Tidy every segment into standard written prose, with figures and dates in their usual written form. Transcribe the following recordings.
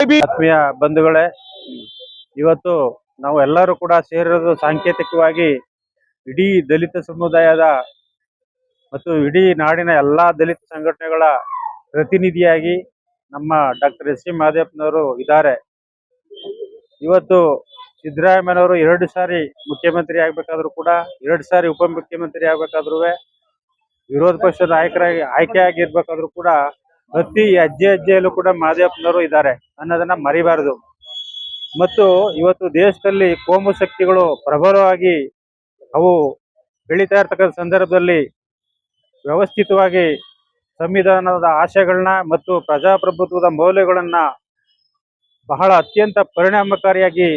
ಆತ್ಮೀಯ ಬಂಧುಗಳೇ, ಇವತ್ತು ನಾವು ಎಲ್ಲರೂ ಕೂಡ ಸೇರಿರೋದು ಸಾಂಕೇತಿಕವಾಗಿ ಇಡೀ ದಲಿತ ಸಮುದಾಯದ ಮತ್ತು ಇಡೀ ನಾಡಿನ ಎಲ್ಲಾ ದಲಿತ ಸಂಘಟನೆಗಳ ಪ್ರತಿನಿಧಿಯಾಗಿ ನಮ್ಮ ಡಾಕ್ಟರ್ ಎಸ್ ಸಿ ಮಹದೇವಪ್ಪನವರು ಇದ್ದಾರೆ. ಇವತ್ತು ಸಿದ್ದರಾಮಯ್ಯನವರು 2 ಸಾರಿ ಮುಖ್ಯಮಂತ್ರಿ ಆಗ್ಬೇಕಾದ್ರೂ ಕೂಡ 2 ಸಾರಿ ಉಪಮುಖ್ಯಮಂತ್ರಿ ಆಗ್ಬೇಕಾದ್ರೂ ವಿರೋಧ ಪಕ್ಷದ ನಾಯಕರಾಗಿ ಆಯ್ಕೆ ಆಗಿರ್ಬೇಕಾದ್ರೂ ಕೂಡ ಪ್ರತಿ ಹೆಜ್ಜೆಯಲ್ಲೂ ಕೂಡ ಮಹದೇವಪ್ಪನವರು ಇದ್ದಾರೆ ಅನ್ನೋದನ್ನ ಮರಿಬಾರದು. ಮತ್ತು ಇವತ್ತು ದೇಶದಲ್ಲಿ ಕೋಮು ಶಕ್ತಿಗಳು ಪ್ರಬಲವಾಗಿ ಅವು ಬೆಳೀತಾ ಇರ್ತಕ್ಕಂಥ ಸಂದರ್ಭದಲ್ಲಿ ವ್ಯವಸ್ಥಿತವಾಗಿ ಸಂವಿಧಾನದ ಆಶಯಗಳನ್ನ ಮತ್ತು ಪ್ರಜಾಪ್ರಭುತ್ವದ ಮೌಲ್ಯಗಳನ್ನ ಬಹಳ ಅತ್ಯಂತ ಪರಿಣಾಮಕಾರಿಯಾಗಿ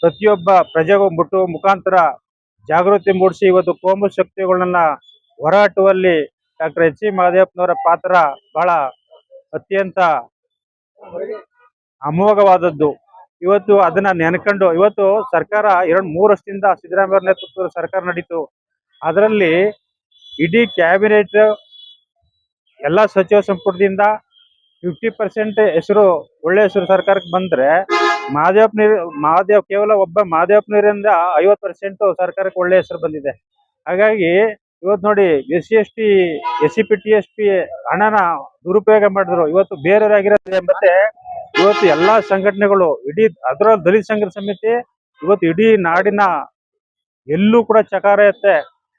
ಪ್ರತಿಯೊಬ್ಬ ಪ್ರಜೆಗೂ ಮುಟ್ಟುವ ಮುಖಾಂತರ ಜಾಗೃತಿ ಮೂಡಿಸಿ ಇವತ್ತು ಕೋಮು ಶಕ್ತಿಗಳನ್ನ ಹೋರಾಟುವಲ್ಲಿ ಡಾಕ್ಟರ್ ಎಚ್ ಸಿ ಮಹದೇವಪ್ಪನವರ ಪಾತ್ರ ಬಹಳ ಅತ್ಯಂತ ಅಮೋಘವಾದದ್ದು. ಇವತ್ತು ಅದನ್ನ ನೆನ್ಕೊಂಡು ಇವತ್ತು ಸರ್ಕಾರ 2-3 ವರ್ಷದಿಂದ ಸಿದ್ದರಾಮಯ್ಯ ನೇತೃತ್ವದ ಸರ್ಕಾರ ನಡೀತು. ಅದರಲ್ಲಿ ಇಡೀ ಕ್ಯಾಬಿನೆಟ್ ಎಲ್ಲ ಸಚಿವ ಸಂಪುಟದಿಂದ 50% ಹೆಸರು ಒಳ್ಳೆ ಹೆಸರು ಸರ್ಕಾರಕ್ಕೆ ಬಂದ್ರೆ ಕೇವಲ ಒಬ್ಬ ಮಹದೇವಪ್ಪನವರಿಂದ 50% ಸರ್ಕಾರಕ್ಕೆ ಒಳ್ಳೆ ಹೆಸರು ಬಂದಿದೆ. ಹಾಗಾಗಿ ಇವತ್ತು ನೋಡಿ SC SC TSP ಹಣನ ದುರುಪಯೋಗ ಮಾಡಿದ್ರು. ಇವತ್ತು ಬೇರೆಯವರಾಗಿರೋದು ಮತ್ತೆ ಇವತ್ತು ಎಲ್ಲಾ ಸಂಘಟನೆಗಳು ಇಡೀ ಅದರಲ್ಲಿ ದಲಿತ ಸಂಘರ್ಷ ಸಮಿತಿ ಇವತ್ತು ಇಡೀ ನಾಡಿನ ಎಲ್ಲೂ ಕೂಡ ಚಕಾರ ಎತ್ತೆ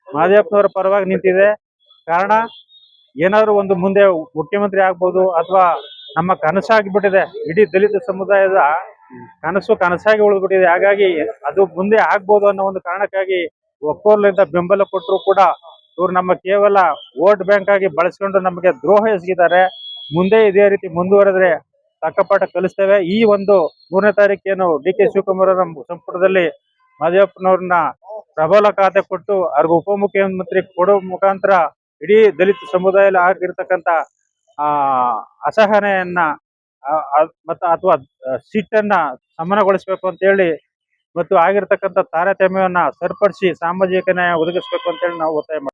ಮಹದೇವಪ್ಪನವರ ಪರವಾಗಿ ನಿಂತಿದೆ. ಕಾರಣ ಏನಾದ್ರು ಒಂದು ಮುಂದೆ ಮುಖ್ಯಮಂತ್ರಿ ಆಗ್ಬೋದು ಅಥವಾ ನಮ್ಮ ಕನಸಾಗಿಬಿಟ್ಟಿದೆ, ಇಡೀ ದಲಿತ ಸಮುದಾಯದ ಕನಸಾಗಿ ಉಳಿದ್ಬಿಟ್ಟಿದೆ. ಹಾಗಾಗಿ ಅದು ಮುಂದೆ ಆಗ್ಬೋದು ಅನ್ನೋ ಒಂದು ಕಾರಣಕ್ಕಾಗಿ ಒಕ್ಕೋರ್ಲಿಂದ ಬೆಂಬಲ ಕೊಟ್ಟರು ಕೂಡ ಇವ್ರು ನಮ್ಮ ಕೇವಲ ವೋಟ್ ಬ್ಯಾಂಕ್ ಆಗಿ ಬಳಸ್ಕೊಂಡು ನಮಗೆ ದ್ರೋಹ ಎಸಗಿದ್ದಾರೆ. ಮುಂದೆ ಇದೇ ರೀತಿ ಮುಂದುವರೆದ್ರೆ ತಕ್ಕಪಾಠ ಕಲಿಸ್ತೇವೆ. ಈ ಒಂದು 3ನೇ ತಾರೀಕೇನು DK ಶಿವಕುಮಾರ್ ಅವರ ಸಂಪುಟದಲ್ಲಿ ಮಹದೇವಪ್ಪನವ್ರನ್ನ ಪ್ರಬಲ ಖಾತೆ ಕೊಟ್ಟು ಅವ್ರಿಗೆ ಉಪಮುಖ್ಯಮಂತ್ರಿ ಕೊಡೋ ಮುಖಾಂತರ ಇಡೀ ದಲಿತ ಸಮುದಾಯದಲ್ಲಿ ಆಗಿರ್ತಕ್ಕಂಥ ಅಸಹನೆಯನ್ನ ಅಥವಾ ಸಿಟ್ಟನ್ನ ಶಮನಗೊಳಿಸ್ಬೇಕು ಅಂತ ಹೇಳಿ ಮತ್ತು ಆಗಿರ್ತಕ್ಕಂಥ ತಾರತಮ್ಯವನ್ನ ಸರಿಪಡಿಸಿ ಸಾಮಾಜಿಕ ನ್ಯಾಯ ಒದಗಿಸ್ಬೇಕು ಅಂತ ಹೇಳಿ ನಾವು ಒತ್ತಾಯ ಮಾಡ್ತೀವಿ.